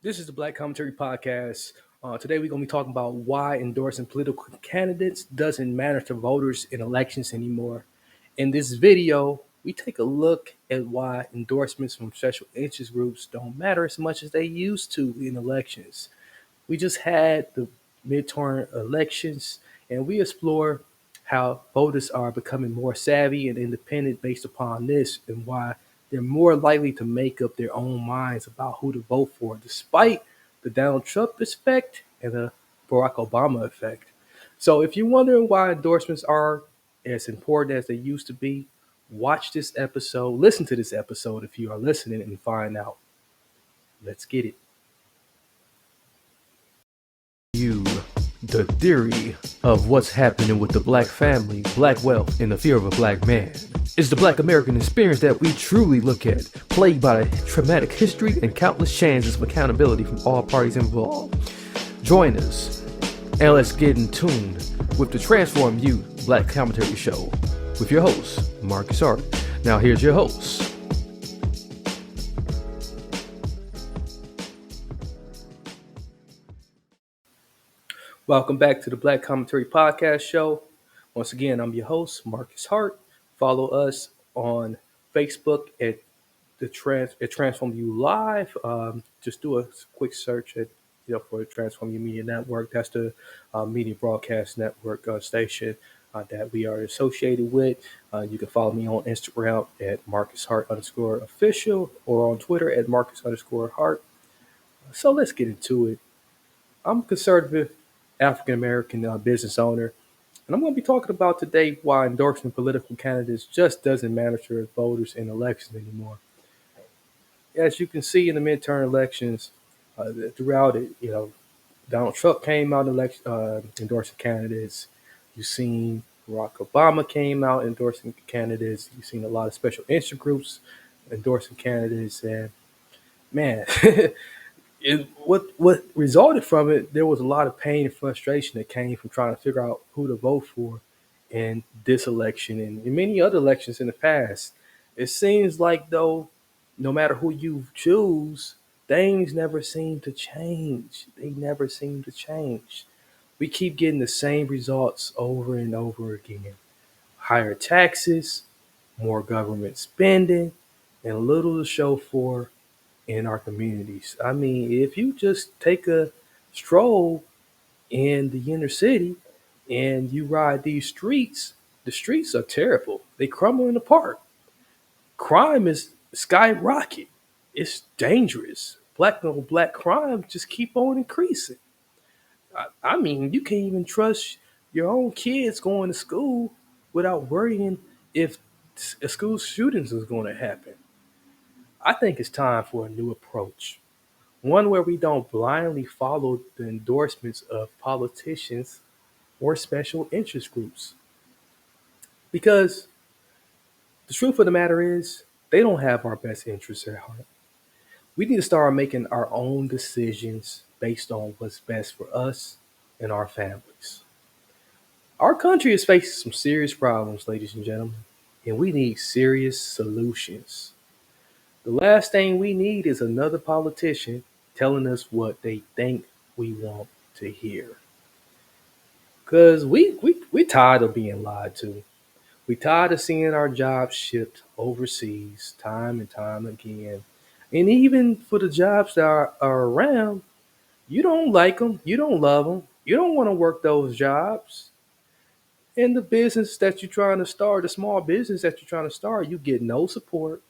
This is the Black Commentary Podcast. Today we're going to be talking about why endorsing political candidates doesn't matter to voters in elections anymore. In this video, we take a look at why endorsements from special interest groups don't matter as much as they used to in elections. We just had the midterm elections, and we explore how voters are becoming more savvy and independent based upon this, and why they're more likely to make up their own minds about who to vote for, despite the Donald Trump effect and the Barack Obama effect. So, if you're wondering why endorsements are as important as they used to be, watch this episode, listen to this episode if you are listening, and find out. Let's get it. You the theory of what's happening with the black family, black wealth, and the fear of a black man. It's the black American experience that we truly look at, plagued by a traumatic history and countless chances of accountability from all parties involved. Join us, and let's get in tune with the Transform You Black Commentary Show with your host, Marcus Hart. Now here's your host. Welcome back to the Black Commentary Podcast Show. Once again, I'm your host, Marcus Hart. Follow us on Facebook at Transform You Live. Just do a quick search at for the Transform You Media Network. That's the media broadcast network station that we are associated with. You can follow me on Instagram at Marcus Hart_official or on Twitter at Marcus_Hart. So let's get into it. I'm a conservative African American business owner, and I'm going to be talking about today why endorsing political candidates just doesn't matter to voters in elections anymore. As you can see in the midterm elections, throughout it, Donald Trump came out endorsing candidates. You've seen Barack Obama came out endorsing candidates. You've seen a lot of special interest groups endorsing candidates, and man, what resulted from it, there was a lot of pain and frustration that came from trying to figure out who to vote for in this election and in many other elections in the past. It seems like, though, no matter who you choose, things never seem to change. They never seem to change. We keep getting the same results over and over again. Higher taxes, more government spending, and little to show for in our communities. I mean, if you just take a stroll in the inner city and you ride these streets, the streets are terrible. They crumble apart. Crime is skyrocket. It's dangerous. Black on black crime just keep on increasing. I mean, you can't even trust your own kids going to school without worrying if a school shootings is going to happen. I think it's time for a new approach. One where we don't blindly follow the endorsements of politicians or special interest groups. Because the truth of the matter is, they don't have our best interests at heart. We need to start making our own decisions based on what's best for us and our families. Our country is facing some serious problems, ladies and gentlemen, and we need serious solutions. The last thing we need is another politician telling us what they think we want to hear. Because we tired of being lied to. We tired of seeing our jobs shipped overseas time and time again. And even for the jobs that are around, you don't like them. You don't love them. You don't want to work those jobs. And the business that you're trying to start, the small business that you're trying to start, you get no support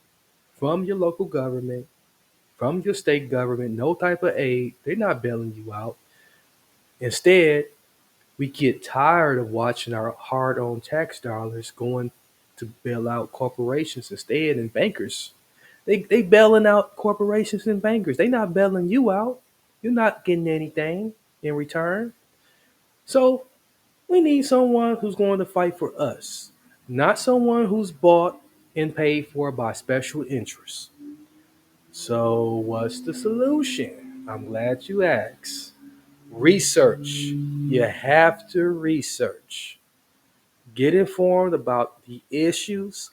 from your local government, from your state government, no type of aid. They're not bailing you out. Instead, we get tired of watching our hard-earned tax dollars going to bail out corporations instead and bankers. They bailing out corporations and bankers. They not bailing you out. You're not getting anything in return. So we need someone who's going to fight for us, not someone who's bought and paid for by special interests. So what's the solution? I'm glad you asked. Research. You have to research. Get informed about the issues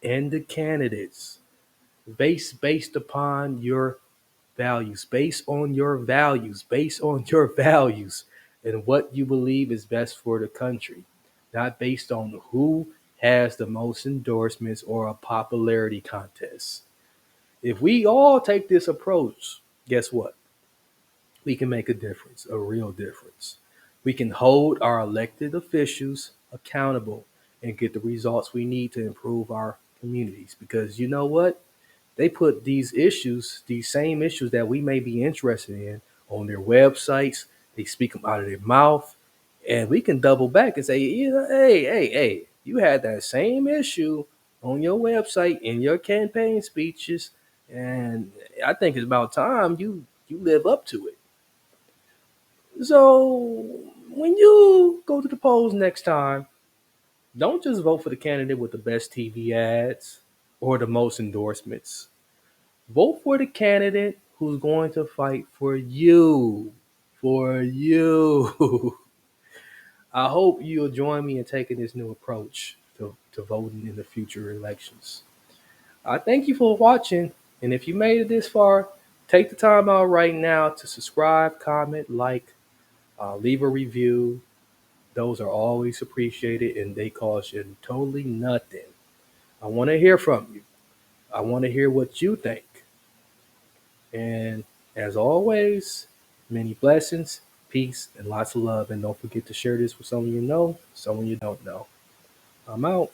and the candidates based upon your values, based on your values, based on your values and what you believe is best for the country, not based on who has the most endorsements or a popularity contest. If we all take this approach, guess what? We can make a difference, a real difference. We can hold our elected officials accountable and get the results we need to improve our communities. Because you know what? They put these issues, these same issues that we may be interested in, on their websites. They speak them out of their mouth, and we can double back and say, hey, you had that same issue on your website in your campaign speeches, and I think it's about time you live up to it. So when you go to the polls next time, don't just vote for the candidate with the best TV ads or the most endorsements. Vote for the candidate who's going to fight for you. For you. I hope you'll join me in taking this new approach to voting in the future elections. I thank you for watching. And if you made it this far, take the time out right now to subscribe, comment, like, leave a review. Those are always appreciated and they cost you totally nothing. I want to hear from you. I want to hear what you think. And as always, many blessings, peace, and lots of love. And don't forget to share this with someone you know, someone you don't know. I'm out.